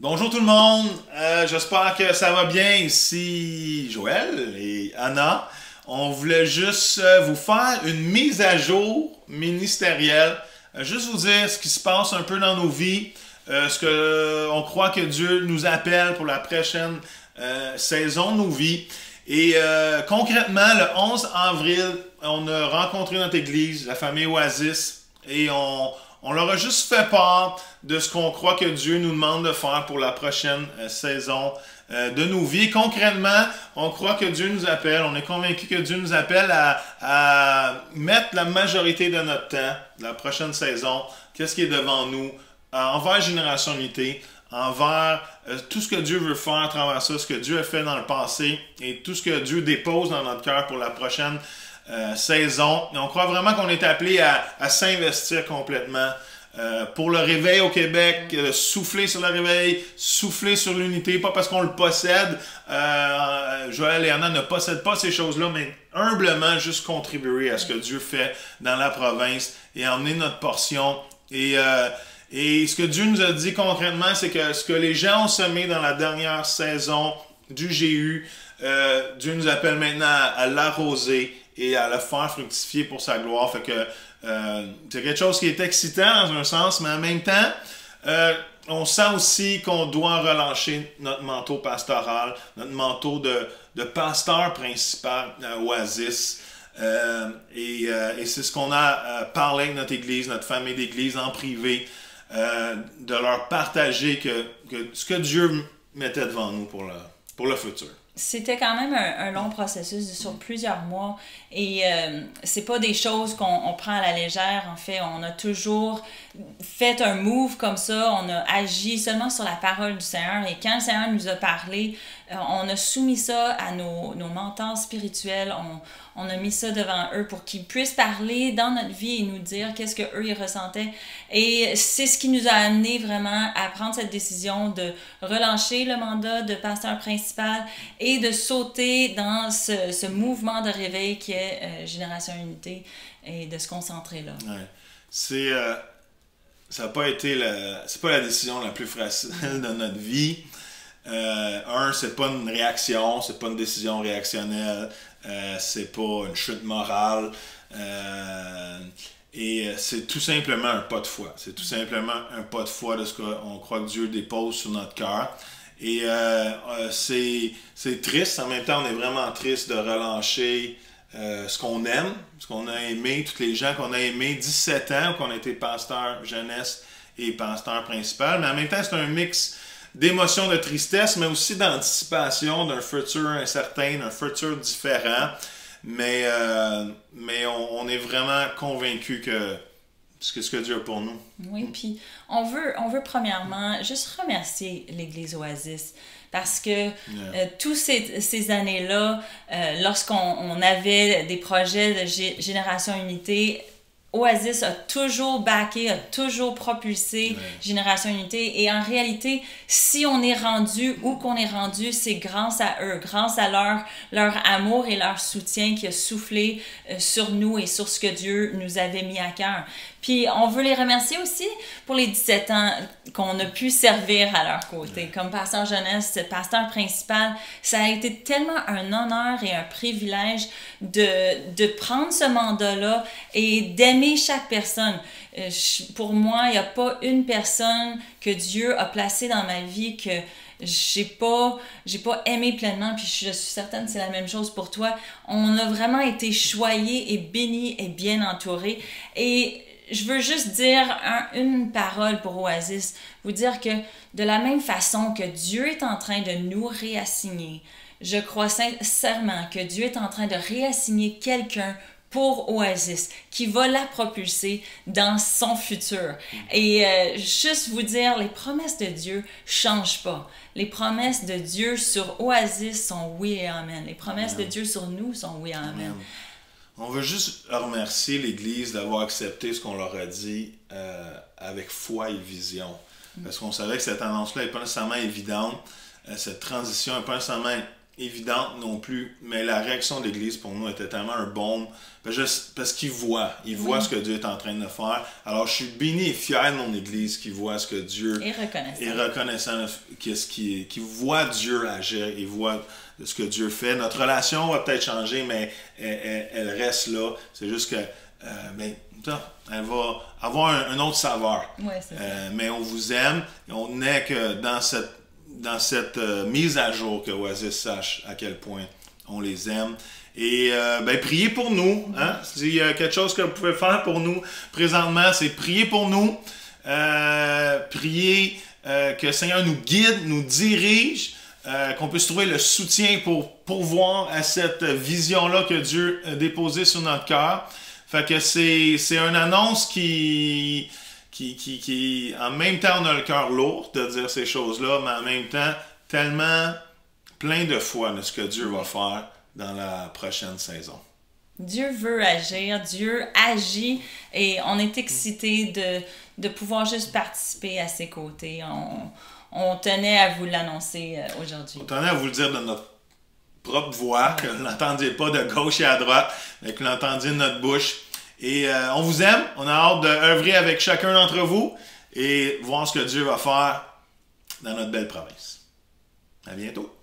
Bonjour tout le monde, j'espère que ça va bien. Ici Joël et Anna. On voulait juste vous faire une mise à jour ministérielle, juste vous dire ce qui se passe un peu dans nos vies, ce que on croit que Dieu nous appelle pour la prochaine saison de nos vies. Et concrètement, le 11 avril, on a rencontré notre église, la famille Oasis, et on leur a juste fait part de ce qu'on croit que Dieu nous demande de faire pour la prochaine saison de nos vies. Concrètement, on croit que Dieu nous appelle, on est convaincu que Dieu nous appelle à mettre la majorité de notre temps, la prochaine saison, qu'est-ce qui est devant nous, envers Génération Unité, envers tout ce que Dieu veut faire à travers ça, ce que Dieu a fait dans le passé et tout ce que Dieu dépose dans notre cœur pour la prochaine saison. Et on croit vraiment qu'on est appelé à s'investir complètement pour le réveil au Québec, souffler sur le réveil, souffler sur l'unité, pas parce qu'on le possède. Joël et Anna ne possèdent pas ces choses-là, mais humblement juste contribuer à ce que Dieu fait dans la province et emmener notre portion. Et ce que Dieu nous a dit concrètement, c'est que ce que les gens ont semé dans la dernière saison du GU, Dieu nous appelle maintenant à l'arroser et à le faire fructifier pour sa gloire. Fait que c'est quelque chose qui est excitant dans un sens, mais en même temps, on sent aussi qu'on doit relâcher notre manteau pastoral, notre manteau de pasteur principal à Oasis. Et c'est ce qu'on a parlé avec notre église, notre famille d'église en privé, de leur partager que ce que Dieu mettait devant nous pour le futur. C'était quand même un long processus sur plusieurs mois et c'est pas des choses qu'on prend à la légère. En fait, on a toujours fait un move comme ça, on a agi seulement sur la parole du Seigneur et quand le Seigneur nous a parlé, on a soumis ça à nos mentors spirituels, on a mis ça devant eux pour qu'ils puissent parler dans notre vie et nous dire qu'est-ce qu'eux ils ressentaient. Et c'est ce qui nous a amené vraiment à prendre cette décision de relâcher le mandat de pasteur principal et de sauter dans ce mouvement de réveil qui est Génération Unité et de se concentrer là. Ouais. Ça n'a pas été c'est pas la décision la plus facile de notre vie. C'est pas une réaction, c'est pas une décision réactionnelle, c'est pas une chute morale. Et c'est tout simplement un pas de foi. C'est tout simplement un pas de foi de ce qu'on croit que Dieu dépose sur notre cœur. Et c'est triste, en même temps on est vraiment triste de relâcher ce qu'on aime, ce qu'on a aimé, tous les gens qu'on a aimés, 17 ans, qu'on a été pasteur jeunesse et pasteur principal, mais en même temps c'est un mix d'émotions, de tristesse, mais aussi d'anticipation d'un futur incertain, d'un futur différent, mais on est vraiment convaincus que ce que Dieu a pour nous. Oui, puis on veut premièrement juste remercier l'Église Oasis parce que tous ces années-là, lorsqu'on avait des projets de Génération Unité, Oasis a toujours backé, a toujours propulsé Génération Unité. Et en réalité, si on est rendu où qu'on est rendu, c'est grâce à eux, grâce à leur amour et leur soutien qui a soufflé sur nous et sur ce que Dieu nous avait mis à cœur. Puis on veut les remercier aussi pour les 17 ans qu'on a pu servir à leur côté. Comme pasteur jeunesse, pasteur principal, ça a été tellement un honneur et un privilège de prendre ce mandat-là et d'aimer chaque personne. Pour moi, il n'y a pas une personne que Dieu a placée dans ma vie que j'ai pas aimé pleinement, puis je suis certaine que c'est la même chose pour toi. On a vraiment été choyés et bénis et bien entourés. Et je veux juste dire une parole pour Oasis, vous dire que de la même façon que Dieu est en train de nous réassigner, je crois sincèrement que Dieu est en train de réassigner quelqu'un pour Oasis, qui va la propulser dans son futur. Et juste vous dire, les promesses de Dieu changent pas. Les promesses de Dieu sur Oasis sont oui et amen. Les promesses de Dieu sur nous sont oui et amen. On veut juste remercier l'Église d'avoir accepté ce qu'on leur a dit avec foi et vision. Parce qu'on savait que cette annonce-là n'est pas nécessairement évidente. Cette transition n'est pas nécessairement évidente non plus, mais la réaction de l'Église pour nous était tellement un baume, parce qu'ils voient, ce que Dieu est en train de faire. Alors je suis béni et fier de mon Église qui voit ce que Dieu est reconnaissant, qui voit Dieu agir et voit ce que Dieu fait. Notre relation va peut-être changer, mais elle reste là. C'est juste que elle va avoir un autre saveur. Ouais, c'est ça. Mais on vous aime et on n'est que dans cette mise à jour que Oasis sache à quel point on les aime. Et priez pour nous. Hein? S'il y a quelque chose que vous pouvez faire pour nous présentement, c'est prier pour nous. Prier que le Seigneur nous guide, nous dirige, qu'on puisse trouver le soutien pour pourvoir à cette vision-là que Dieu a déposée sur notre cœur. Fait que c'est une annonce qui en même temps, on a le cœur lourd de dire ces choses-là, mais en même temps, tellement plein de foi de ce que Dieu va faire dans la prochaine saison. Dieu veut agir, Dieu agit et on est excités de pouvoir juste participer à ses côtés. On tenait à vous l'annoncer aujourd'hui. On tenait à vous le dire de notre propre voix, que vous n'entendiez pas de gauche et à droite, mais que vous l'entendiez de notre bouche. Et on vous aime, on a hâte d'œuvrer avec chacun d'entre vous et voir ce que Dieu va faire dans notre belle province. À bientôt.